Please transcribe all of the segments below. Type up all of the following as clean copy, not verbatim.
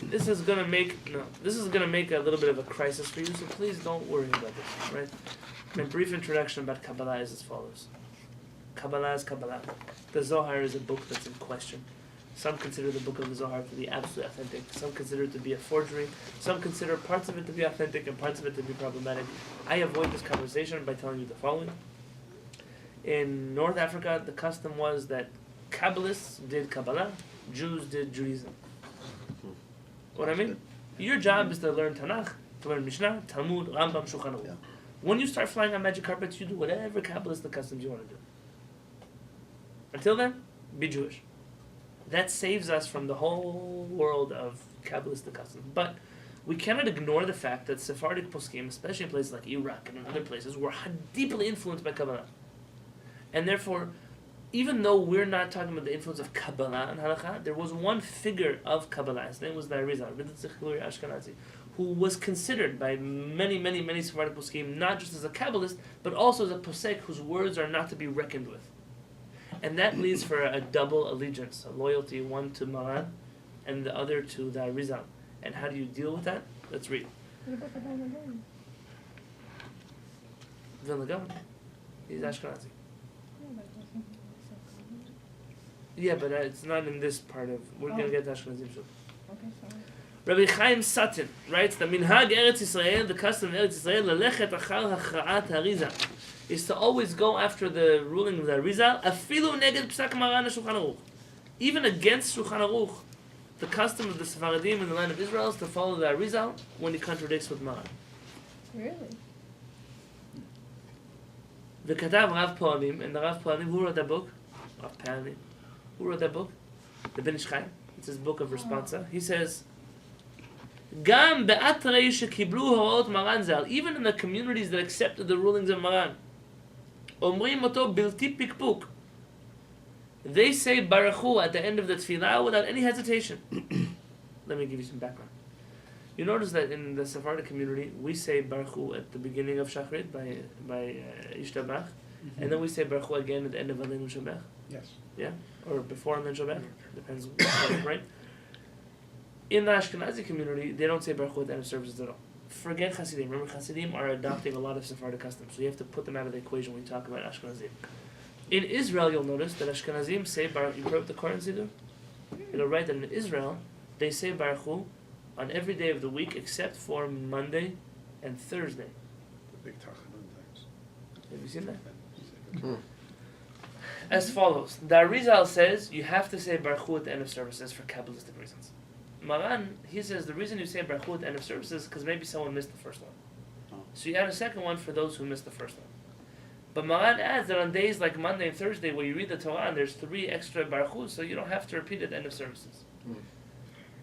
This is gonna make a little bit of a crisis for you. So please don't worry about this, right? My brief introduction about Kabbalah is as follows. Kabbalah is Kabbalah. The Zohar is a book that's in question. Some consider the book of the Zohar to be absolutely authentic. Some consider it to be a forgery. Some consider parts of it to be authentic and parts of it to be problematic. I avoid this conversation by telling you the following. In North Africa, the custom was that Kabbalists did Kabbalah, Jews did Judaism. What I mean? Your job is to learn Tanakh, to learn Mishnah, Talmud, Rambam, Shulchan Aruch. When you start flying on magic carpets, you do whatever Kabbalist customs you want to do. Until then, be Jewish. That saves us from the whole world of Kabbalistic customs. But we cannot ignore the fact that Sephardic poskim, especially in places like Iraq and in other places, were deeply influenced by Kabbalah. And therefore, even though we're not talking about the influence of Kabbalah and Halakha, there was one figure of Kabbalah, his name was the Arizal, who was considered by many Sephardic poskim not just as a Kabbalist, but also as a posek whose words are not to be reckoned with. And that leads for a double allegiance, a loyalty, one to Maran and the other to the Arizal. And how do you deal with that? Let's read. Vilna Gaon. He's Ashkenazi. Yeah, but it's not in this part of... We're going to get to Ashkenazim soon. Okay, sorry. Rabbi Chaim Sutton writes, the Minhag Eretz Yisrael, the custom of Eretz Yisrael, lelechet achar hachra'at harizal, is to always go after the ruling of the Arizal, afilu neged psak Maran Shulchan Aruch. Even against Shulchan Aruch, the custom of the Sephardim in the land of Israel is to follow the Arizal when he contradicts with Maran. Really? The Katav Rav Po'alim, and the Rav Po'alim, who wrote that book? Rav Po'alim. Who wrote that book? The Ben Ish Chai. It's his book of responsa. He says, Gam be'atrei shekiblu horoot Maran zal, even in the communities that accepted the rulings of Maran, omrim oto bilti pikpuk, they say Baruch Hu at the end of the tefillah without any hesitation. Let me give you some background. You notice that in the Sephardic community, we say Baruch Hu at the beginning of Shachrit by Ishtabach, and then we say Baruch Hu again at the end of Aleinu Shabach. Yes. Yeah? Or before Aleinu Shabach. Depends, right? In the Ashkenazi community, they don't say Baruch Hu at the end of services at all. Forget Hasidim. Remember, Hasidim are adopting a lot of Sephardic customs, so you have to put them out of the equation when you talk about Ashkenazim. In Israel, you'll notice that Ashkenazim say Baruch. You heard the Koran Siddur? It'll write that in Israel, they say Baruch Hu on every day of the week except for Monday and Thursday. The big Tachanun times. Have you seen that? As follows. The Arizal says you have to say Baruch Hu at the end of services for Kabbalistic reasons. Maran, he says the reason you say Baruch Hu at the end of services is because maybe someone missed the first one. So you add a second one for those who missed the first one. But Maran adds that on days like Monday and Thursday where you read the Torah and there's 3 extra Baruch Hu, so you don't have to repeat it at the end of services.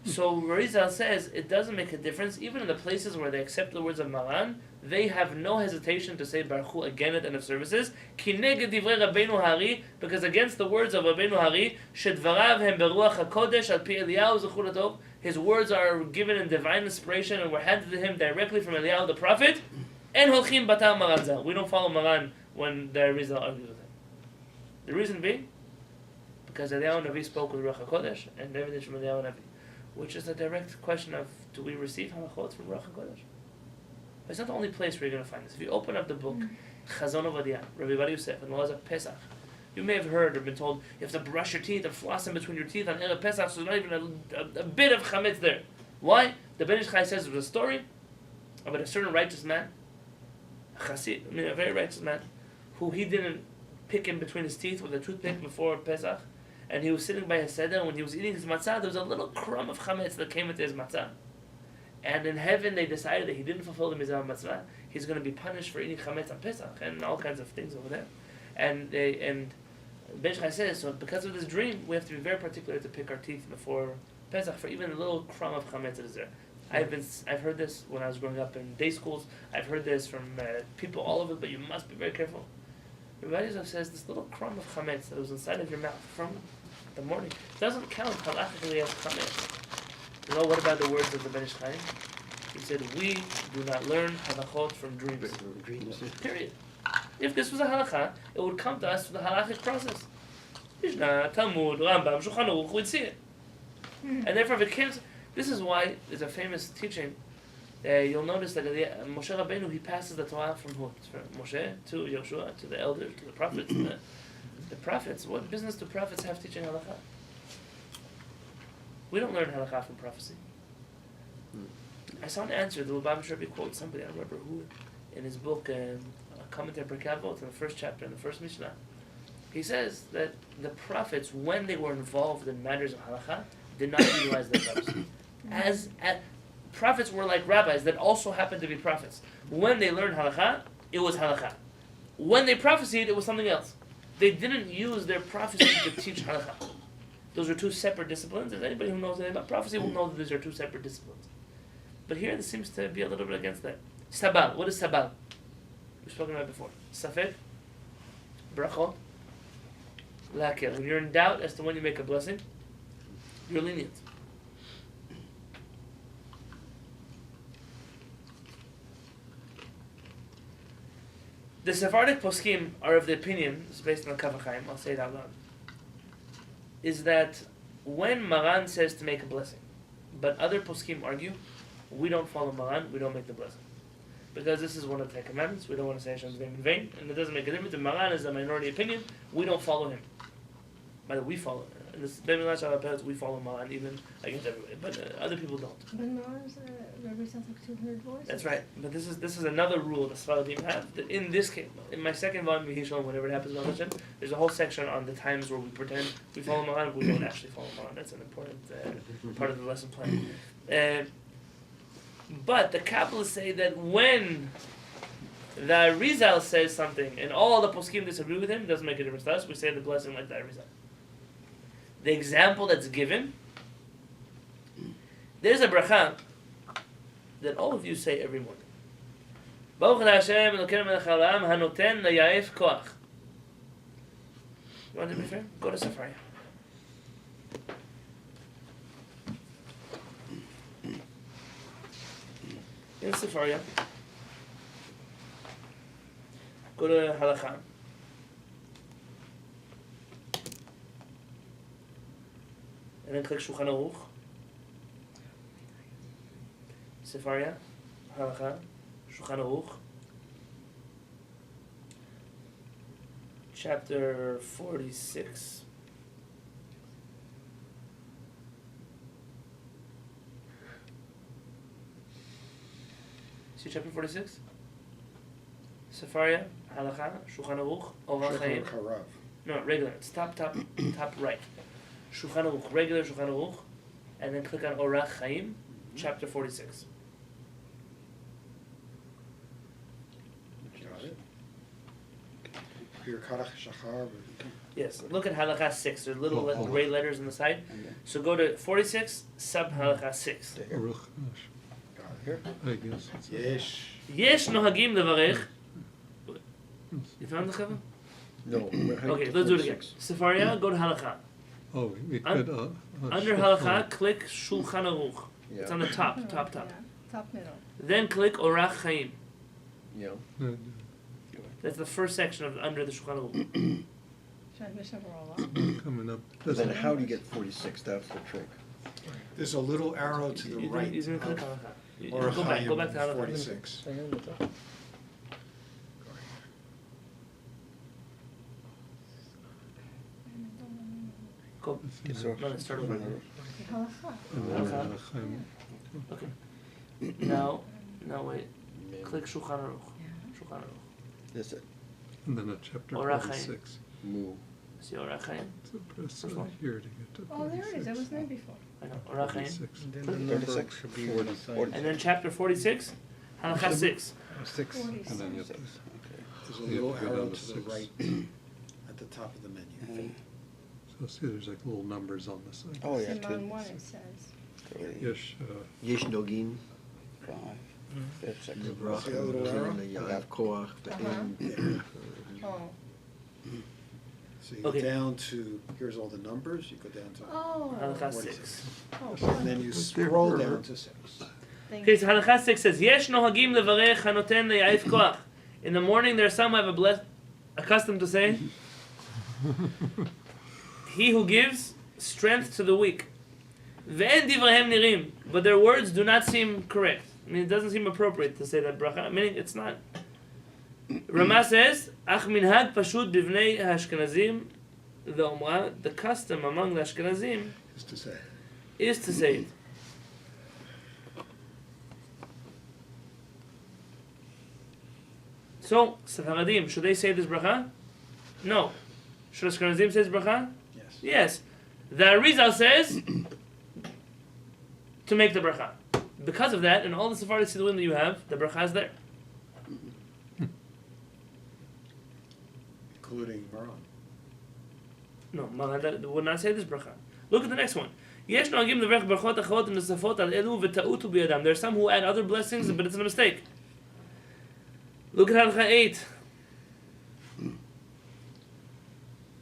So Arizal says it doesn't make a difference. Even in the places where they accept the words of Maran, they have no hesitation to say Baruch Hu again at the end of services. Ki neged divrei Rabbeinu Hari, because against the words of Rabbeinu Hari, shedvarav hem beruach hakodesh al pi Eliyahu zechur latov, his words are given in divine inspiration and were handed to him directly from Eliyahu the prophet. En holchim batam Maran zal. We don't follow Maran when the Arizal argues with him. The reason being, because Eliyahu Navi spoke with Ruach HaKodesh and everything from Eliyahu Navi, which is a direct question of, do we receive halachot from Ruach HaKodesh? It's not the only place where you're going to find this. If you open up the book, Chazon Ovadia, Rabbi Bar Yosef, and the laws of Pesach, you may have heard or been told you have to brush your teeth and floss in between your teeth on Erev Pesach, so there's not even a bit of chametz there. Why? The Ben Ish Chai says there was a story about a certain righteous man, a very righteous man, who he didn't pick in between his teeth with a toothpick before Pesach, and he was sitting by his seder, and when he was eating his matzah, there was a little crumb of chametz that came into his matzah. And in heaven, they decided that he didn't fulfill the mizah matzah. He's going to be punished for eating chametz on Pesach and all kinds of things over there. And Ben Ish Chai says, so because of this dream, we have to be very particular to pick our teeth before Pesach for even a little crumb of chametz that is there. I've heard this when I was growing up in day schools. I've heard this from people all over, but you must be very careful. Rabbi Yosef says this little crumb of chametz that was inside of your mouth from the morning doesn't count halachically as chametz. You know, what about the words of the Ben Ish Chai? He said, we do not learn halachot from dreams. Period. If this was a halacha, it would come to us through the halachic process. Mishnah, Talmud, Rambam, Shulchan Aruch, we'd see it. And therefore, if it comes, This is why there's a famous teaching. You'll notice that Moshe Rabbeinu, he passes the Torah from who? From Moshe to Yoshua, to the elders, to the prophets. The prophets, what business do prophets have teaching halakha? We don't learn halakha from prophecy. I saw an answer, the Lubavitch Rebbe quotes somebody, I don't remember who, in his book, a commentary per Kehillat, in the first chapter, in the first Mishnah. He says that the prophets, when they were involved in matters of halakha, did not utilize their prophecy. As prophets were like rabbis that also happened to be prophets. When they learned halakha, it was halakha. When they prophesied, it was something else. They didn't use their prophecy to teach halakha. Those are two separate disciplines. As anybody who knows anything about prophecy will know that these are two separate disciplines. But here, this seems to be a little bit against that. Sabal. What is sabal? We've spoken about it before. Safek, brachot, lakel. When you're in doubt as to when you make a blessing, you're lenient. The Sephardic poskim are of the opinion, this is based on the Kav HaChaim, I'll say it out loud, is that when Maran says to make a blessing, but other poskim argue, we don't follow Maran, we don't make the blessing. Because this is one of the 10 commandments, we don't want to say Hashem's name in vain, and it doesn't make a difference. If Maran is a minority opinion, we don't follow him. But we follow. In this we follow Maran even against everybody, but other people don't. But Mars represents like 200 voices. That's right. But this is another rule the Sfaradim have, that in this case, in my second volume, Vihishon, whenever it happens, there's a whole section on the times where we pretend we follow Maran, but we don't actually follow Maran. That's an important part of the lesson plan. But the Kabbalists say that when the Arizal says something and all the poskim disagree with him, it doesn't make a difference to us. We say the blessing like the Arizal. The example that's given, there's a bracha that all of you say every morning. Baruch Hashem Elokeinu melech haolam hanoten laya'ef koach. You want to be fair? Go to Sefaria. In Sefaria, go to Halakha. And then click Shulchan Aruch. Sefaria, Halakha, Shulchan Aruch. Chapter 46. See chapter 46? Sefaria, Halakha, Shulchan Aruch, Orach Chaim. No, regular. It's top right. Shulchan Aruch, regular Shulchan Aruch, and then click on Orach Chaim, chapter 46. Got it. Your Karach Shachar. Yes, look at Halakha 6. There's little gray letters on the side. So go to 46, sub Halakha 6. Aruch. Here. I guess. Yesh. Yesh nohagim levarech. You found the cover? No. Okay, let's do it again. Sefaria, go to Halakha. Oh, we could. Under Halakha, click Shulchan Aruch. Yeah. It's on the top. Yeah, top middle. Then click Orach Chaim. Yeah. That's the first section of under the Shulchan Aruch. Transmission for all. Coming up. Then how do you get 46? That's the trick. There's a little arrow to the right. You're gonna click of Halakha. Or Go back to Halakha. 46. Go. So- No, let's start over. Halakha. Okay. Now wait. Click Shulchan Aruch. Shulchan Aruch. That's it. And then a chapter Orach 46. Move. See Orach Chaim? So press First one? here to get to 46. Oh, there it is. That was there before. I know. Orach Chaim. 46. And then the number 36, should be 40, on the side. 40. And then chapter 46, Halakha 6. 6. 46. And then you have to, Okay. There's a You little have to go arrow down to to the 6. right at the top of the menu. so see there's like little numbers on the side. Oh, yeah. Siman two. 1 it says. Yesh, Yesh Nogin. 5. That's See that little arrow? Yav Koach. Oh. So you go Okay. down to, here's all the numbers, you go down to Oh. Halakha 46. 6. Oh, And then you But scroll they're- down to 6. thank Okay, you. so Halakha 6 says, Yesh nohagim levarech hanoten le'ya'if koach. In the morning, there are some who have accustomed to say, he who gives strength to the weak. Ve'en divrahem nirim. but their words do not seem correct. I mean, it doesn't seem appropriate to say that bracha. Meaning, it's not. Rama says, "Ach minhag pashut bivnei Ashkenazim." The custom among the Ashkenazim Is to say. is to say it. So, Sephardim, should they say this bracha? No. Should Ashkenazim say this bracha? Yes. Yes. The Arizal says to make the bracha. Because of that, in all the Sephardic Siddurim that you have, the bracha is there. Including Maran. No, Maran would not say this bracha. Look at the next one. There are some who add other blessings, but it's a mistake. Look at Halacha 8.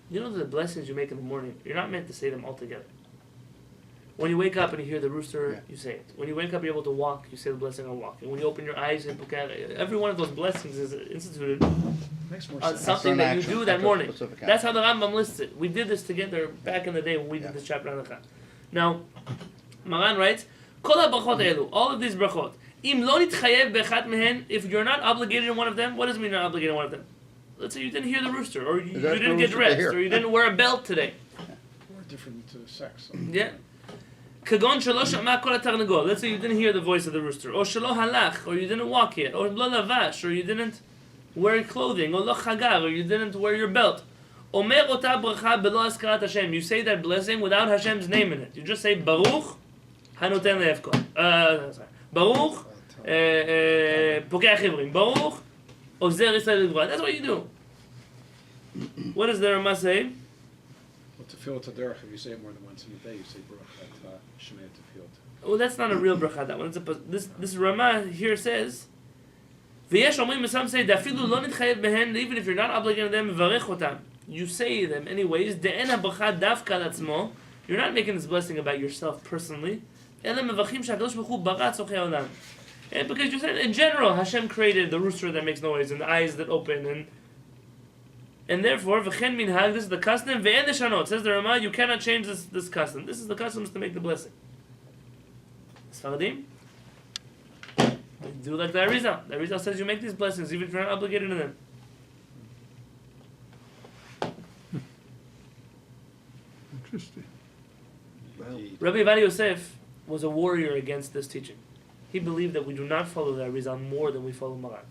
You know the blessings you make in the morning, you're not meant to say them all together. When you wake up and you hear the rooster, Yeah. you say it. When you wake up, you're able to walk, you say the blessing on walking. When you open your eyes and every one of those blessings is instituted Makes more on sense. something an that you action, do that after a morning. specific That's how action. the Rambam lists it. We did this together back in the day when we did Yeah. this chapter on Halacha. Now, Maran writes, Kol ha-brachot elu, all of these brachot, im lo nitchayev be'echat mehen, if you're not obligated in one of them, what does it mean you're not obligated in one of them? Let's say you didn't hear the rooster, or you There's didn't no get rooster to dressed, hear. or you didn't wear a belt today. We're different sex. So. Yeah. Kagon shelo shama kol ha-tarnagol, let's say you didn't hear the voice of the rooster, or shelo halach, or you didn't walk yet, or lo lavash, or you didn't wear clothing, or lo chagar, or you didn't wear your belt. Omer ota bracha belo askarat Hashem. You say that blessing without Hashem's name in it. You just say Baruch Hanoten Le'evkon. Baruch Pokeach Ivrim. Baruch Ozer Yisrael Livra. That's what you do. What does the Rama say? Well, tefillah taderech, if you say it more than once in a day, you say bracha at Shemay tefillah. Well, that's not a real bracha. That one. This Rama here says. V'yesh omrim, and some say dafilu lo nitchayev behen, even if you're not obligated on them, varech otam. You say them anyways. De'en ha-bracha davka latzmo. You're not making this blessing about yourself personally. Ele mevachim shakadosh baruch hu bara tzorchei olam. And because you said in general, Hashem created the rooster that makes noise and the eyes that open and therefore v'chen minhag. This is the custom. Ve'en leshanot. Says the Rama, you cannot change this custom. This is the custom is to make the blessing. Sfaradim. Do like the Arizal. The Arizal says you make these blessings even if you're not obligated to them. Interesting. Indeed. Rabbi Yonatan Yosef was a warrior against this teaching. He believed that we do not follow the Arizal more than we follow Maran.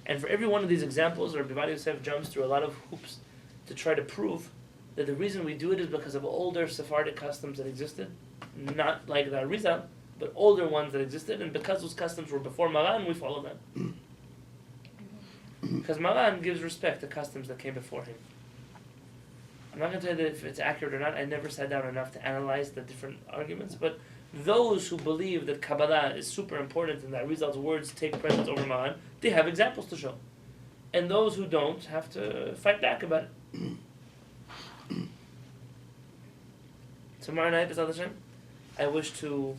And for every one of these examples, Rabbi Yonatan Yosef jumps through a lot of hoops to try to prove that the reason we do it is because of older Sephardic customs that existed, not like the Arizal, but older ones that existed, and because those customs were before Maran, we follow them. Because Maran gives respect to customs that came before him. I'm not going to tell you that if it's accurate or not. I never sat down enough to analyze the different arguments, but those who believe that Kabbalah is super important and that Arizal's words take precedence over Maran, they have examples to show. And those who don't have to fight back about it. Tomorrow night, B'ezrat Hashem, I wish to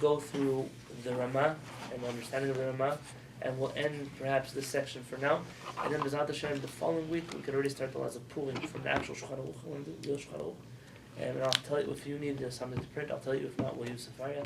go through the Ramah and the understanding of the Ramah, and we'll end perhaps this section for now. And then B'ezrat Hashem, the following week, we could already start the laws of pooling from the actual Shulchan Aruch, real Shulchan Aruch. And I'll tell you if you need something to print. I'll tell you if not, we'll use Safaria.